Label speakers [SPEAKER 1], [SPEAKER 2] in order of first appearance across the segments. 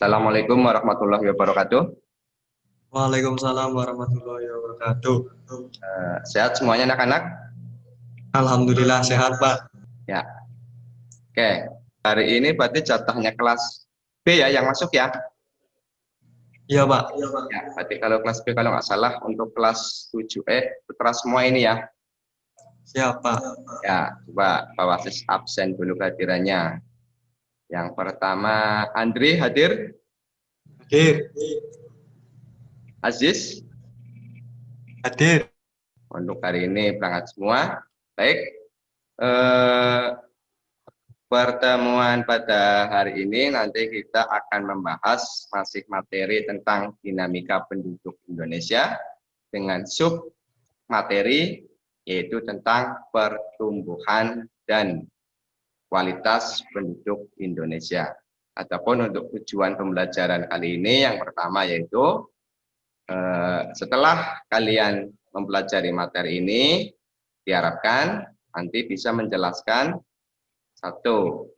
[SPEAKER 1] Assalamualaikum warahmatullahi wabarakatuh.
[SPEAKER 2] Waalaikumsalam warahmatullahi wabarakatuh.
[SPEAKER 1] Sehat semuanya anak-anak?
[SPEAKER 2] Alhamdulillah sehat, Pak.
[SPEAKER 1] Ya. Oke. Hari ini berarti jatahnya kelas B ya yang masuk ya?
[SPEAKER 2] Iya, Pak.
[SPEAKER 1] Ya. Berarti kalau kelas B kalau nggak salah untuk kelas 7E putra semua ini ya?
[SPEAKER 2] Siap, Pak.
[SPEAKER 1] Ya. Coba Pak Wasis absen dulu kehadirannya. Yang pertama Andri hadir?
[SPEAKER 2] Hadir.
[SPEAKER 1] Aziz?
[SPEAKER 2] Hadir.
[SPEAKER 1] Untuk hari ini berangkat semua. Baik. Pertemuan pada hari ini nanti kita akan membahas masih materi tentang dinamika penduduk Indonesia dengan sub materi yaitu tentang pertumbuhan dan kualitas penduduk Indonesia. Ataupun untuk tujuan pembelajaran kali ini yang pertama yaitu setelah kalian mempelajari materi ini diharapkan nanti bisa menjelaskan satu,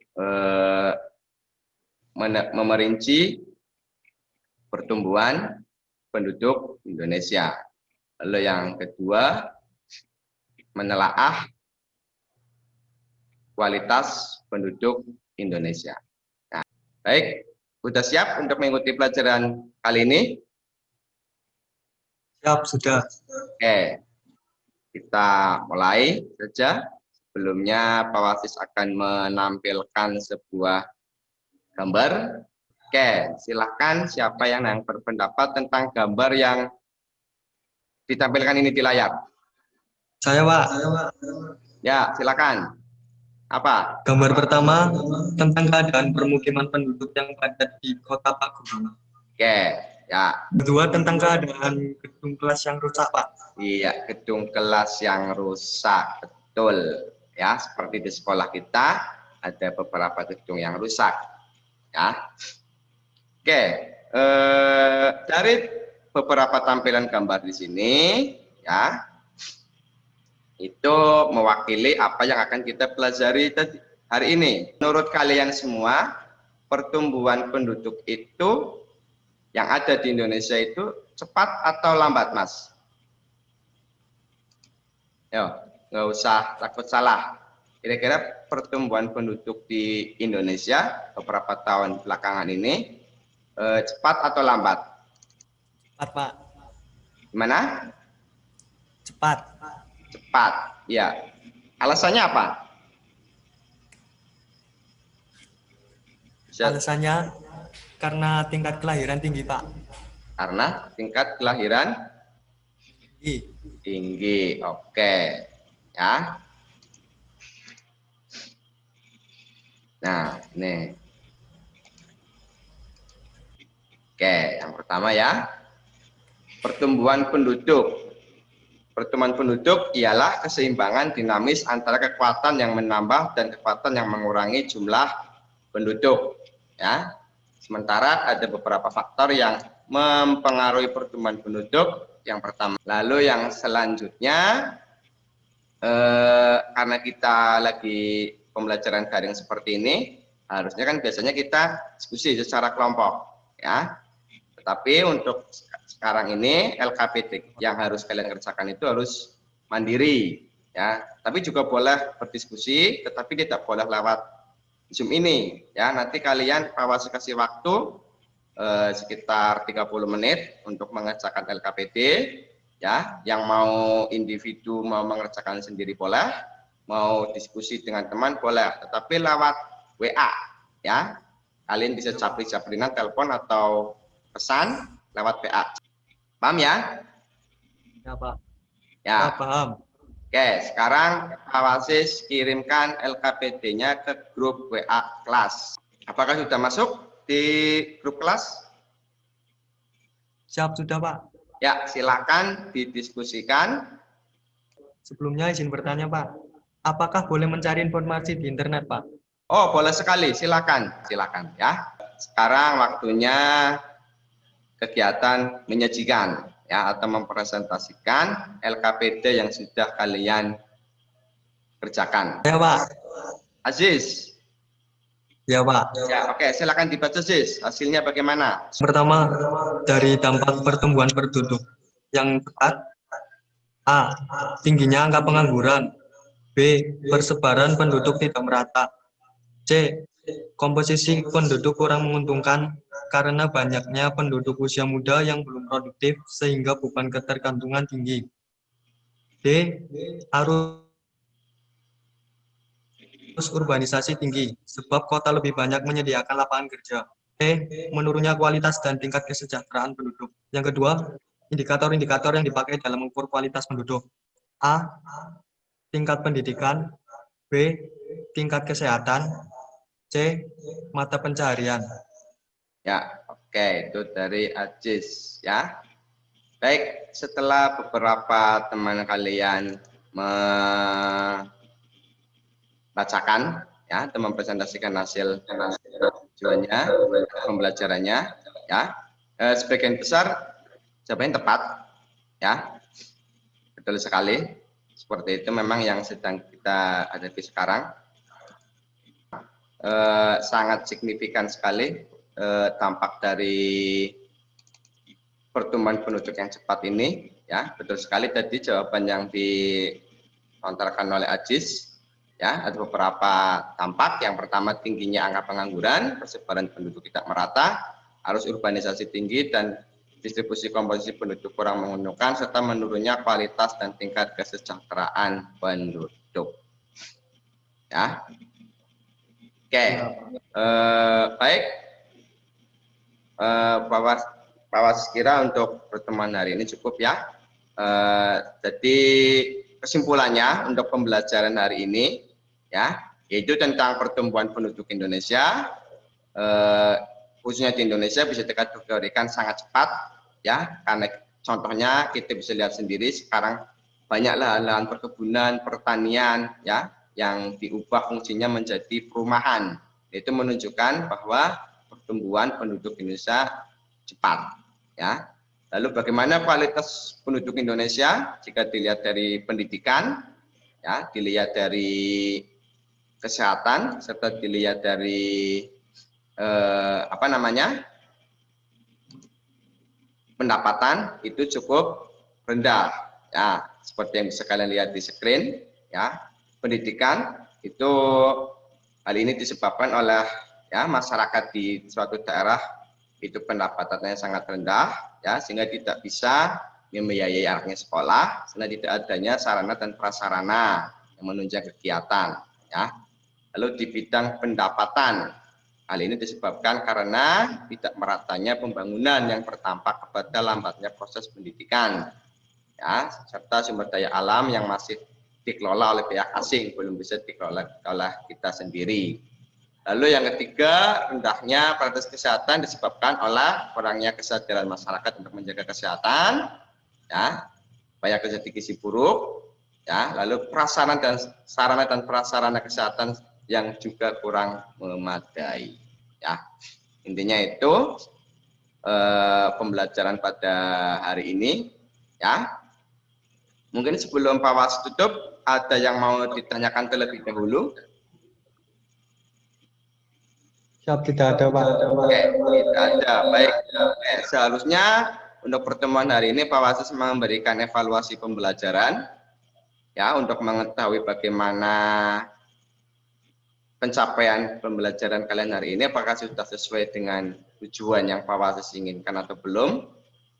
[SPEAKER 1] memerinci pertumbuhan penduduk Indonesia. Lalu yang kedua, menelaah kualitas penduduk Indonesia. Nah, baik, sudah siap untuk mengikuti pelajaran kali ini?
[SPEAKER 2] Siap, sudah.
[SPEAKER 1] Oke, kita mulai saja. Sebelumnya Pak Wasis akan menampilkan sebuah gambar. Oke, silahkan siapa yang berpendapat tentang gambar yang ditampilkan ini di layar?
[SPEAKER 2] Saya, Pak.
[SPEAKER 1] Ya, silakan. Apa?
[SPEAKER 2] Gambar pertama tentang keadaan permukiman penduduk yang padat di Kota Pakuwon.
[SPEAKER 1] Oke, ya.
[SPEAKER 2] Kedua tentang keadaan gedung kelas yang rusak, Pak.
[SPEAKER 1] Iya, gedung kelas yang rusak. Betul. Ya, seperti di sekolah kita ada beberapa gedung yang rusak. Ya. Oke, dari beberapa tampilan gambar di sini, ya, itu mewakili apa yang akan kita pelajari hari ini. Menurut kalian semua, pertumbuhan penduduk itu yang ada di Indonesia itu cepat atau lambat, Mas? Yo, nggak usah takut salah. Kira-kira pertumbuhan penduduk di Indonesia beberapa tahun belakangan ini cepat atau lambat?
[SPEAKER 2] Cepat, Pak.
[SPEAKER 1] Gimana?
[SPEAKER 2] Cepat.
[SPEAKER 1] Cepat, ya. Alasannya apa?
[SPEAKER 2] Alasannya karena tingkat kelahiran tinggi, Pak.
[SPEAKER 1] Karena tingkat kelahiran tinggi. Oke. Ya. Nah, ini. Oke, yang pertama ya. Pertumbuhan penduduk. Pertumbuhan penduduk ialah keseimbangan dinamis antara kekuatan yang menambah dan kekuatan yang mengurangi jumlah penduduk. Ya. Sementara ada beberapa faktor yang mempengaruhi pertumbuhan penduduk. Yang pertama. Lalu yang selanjutnya, karena kita lagi pembelajaran daring seperti ini, harusnya kan biasanya kita diskusi secara kelompok, ya. Tetapi untuk sekarang ini LKPD yang harus kalian kerjakan itu harus mandiri, ya. Tapi juga boleh berdiskusi, tetapi tidak boleh lewat Zoom ini, ya. Nanti kalian Pak Wasis kasih waktu sekitar 30 menit untuk mengerjakan LKPD, ya. Yang mau individu mau mengerjakan sendiri boleh, mau diskusi dengan teman boleh, tetapi lewat WA, ya. Kalian bisa japri-japrinan telepon atau pesan lewat WA. Paham ya?
[SPEAKER 2] Ya, Pak.
[SPEAKER 1] Ya.
[SPEAKER 2] Ya, paham.
[SPEAKER 1] Oke, sekarang Pak Wasis kirimkan LKPD-nya ke grup WA kelas. Apakah sudah masuk di grup kelas?
[SPEAKER 2] Siap, sudah, Pak.
[SPEAKER 1] Ya, silakan didiskusikan.
[SPEAKER 2] Sebelumnya izin bertanya, Pak. Apakah boleh mencari informasi di internet, Pak?
[SPEAKER 1] Oh, boleh sekali. Silakan, silakan ya. Sekarang waktunya kegiatan menyajikan ya atau mempresentasikan LKPD yang sudah kalian kerjakan.
[SPEAKER 2] Ya, Pak.
[SPEAKER 1] Aziz.
[SPEAKER 2] Ya, Pak.
[SPEAKER 1] Ya, oke, silakan dibaca Sis. Hasilnya bagaimana?
[SPEAKER 2] Pertama, dari dampak pertumbuhan penduduk yang tepat, A. Tingginya angka pengangguran. B. Persebaran penduduk tidak merata. C. Komposisi penduduk kurang menguntungkan karena banyaknya penduduk usia muda yang belum produktif sehingga beban ketergantungan tinggi. D. Arus urbanisasi tinggi sebab kota lebih banyak menyediakan lapangan kerja. E. Menurunnya kualitas dan tingkat kesejahteraan penduduk. Yang kedua, indikator-indikator yang dipakai dalam mengukur kualitas penduduk. A. Tingkat pendidikan. B. Tingkat kesehatan. C. Mata pencaharian.
[SPEAKER 1] Ya, oke, itu dari Ajis ya. Baik, setelah beberapa teman kalian membacakan ya, atau mempresentasikan hasil tujuannya, pembelajarannya ya, sebagian besar jawabannya tepat ya, betul sekali. Seperti itu memang yang sedang kita hadapi sekarang. Sangat signifikan sekali dampak dari pertumbuhan penduduk yang cepat ini ya, betul sekali tadi jawaban yang dilontarkan oleh Ajis ya. Ada beberapa dampak. Yang pertama, tingginya angka pengangguran, persebaran penduduk tidak merata, arus urbanisasi tinggi, dan distribusi komposisi penduduk kurang menguntungkan, serta menurunnya kualitas dan tingkat kesejahteraan penduduk ya. Oke, baik, Pak Kira untuk pertemuan hari ini cukup ya. Jadi kesimpulannya untuk pembelajaran hari ini ya, yaitu tentang pertumbuhan penduduk Indonesia, khususnya di Indonesia bisa dikategorikan sangat cepat ya, karena contohnya kita bisa lihat sendiri sekarang banyak lahan-lahan perkebunan, pertanian ya, yang diubah fungsinya menjadi perumahan. Itu menunjukkan bahwa pertumbuhan penduduk Indonesia cepat ya. Lalu bagaimana kualitas penduduk Indonesia jika dilihat dari pendidikan ya, dilihat dari kesehatan, serta dilihat dari pendapatan, itu cukup rendah ya, seperti yang bisa kalian lihat di screen ya. Pendidikan itu hal ini disebabkan oleh ya, masyarakat di suatu daerah itu pendapatannya sangat rendah ya, sehingga tidak bisa membiayai anaknya sekolah, sehingga tidak adanya sarana dan prasarana yang menunjang kegiatan ya. Lalu di bidang pendapatan, hal ini disebabkan karena tidak meratanya pembangunan yang berdampak kepada lambatnya proses pendidikan ya, serta sumber daya alam yang masih dikelola oleh pihak asing, belum bisa dikelola oleh kita sendiri. Lalu yang ketiga, rendahnya kualitas kesehatan disebabkan oleh kurangnya kesadaran masyarakat untuk menjaga kesehatan ya, banyak kejadian gizi buruk ya, lalu sarana dan prasarana kesehatan yang juga kurang memadai ya. Intinya itu pembelajaran pada hari ini ya. Mungkin sebelum Pak Was tutup, ada yang mau ditanyakan terlebih dahulu?
[SPEAKER 2] Siap, tidak ada, Pak.
[SPEAKER 1] Oke, tidak ada. Baik. Oke, seharusnya untuk pertemuan hari ini Pak Wasis memberikan evaluasi pembelajaran ya, untuk mengetahui bagaimana pencapaian pembelajaran kalian hari ini, apakah sudah sesuai dengan tujuan yang Pak Wasis inginkan atau belum.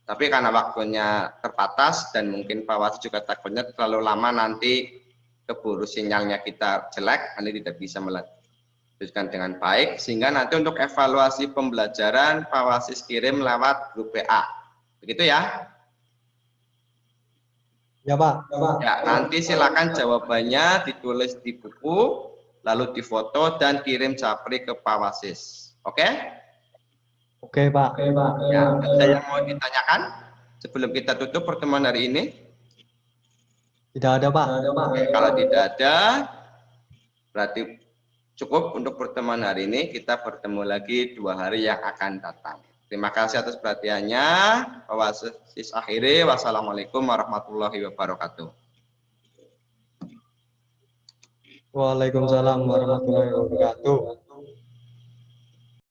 [SPEAKER 1] Tapi karena waktunya terbatas dan mungkin Pak Wasis juga takutnya terlalu lama nanti keburu sinyalnya kita jelek, nanti tidak bisa melanjutkan dengan baik, sehingga nanti untuk evaluasi pembelajaran Pak Wasis kirim lewat grup WA. Begitu ya?
[SPEAKER 2] Ya, Pak.
[SPEAKER 1] Ya, nanti silakan jawabannya ditulis di buku, lalu difoto dan kirim japri ke Pak Wasis. Oke?
[SPEAKER 2] Oke, Pak.
[SPEAKER 1] Ya, ada yang mau ditanyakan sebelum kita tutup pertemuan hari ini?
[SPEAKER 2] Tidak ada, Pak.
[SPEAKER 1] Oke, kalau tidak ada, berarti cukup untuk pertemuan hari ini. Kita bertemu lagi 2 hari yang akan datang. Terima kasih atas perhatiannya. Pak Wasis akhiri. Wassalamualaikum warahmatullahi wabarakatuh.
[SPEAKER 2] Waalaikumsalam warahmatullahi wabarakatuh.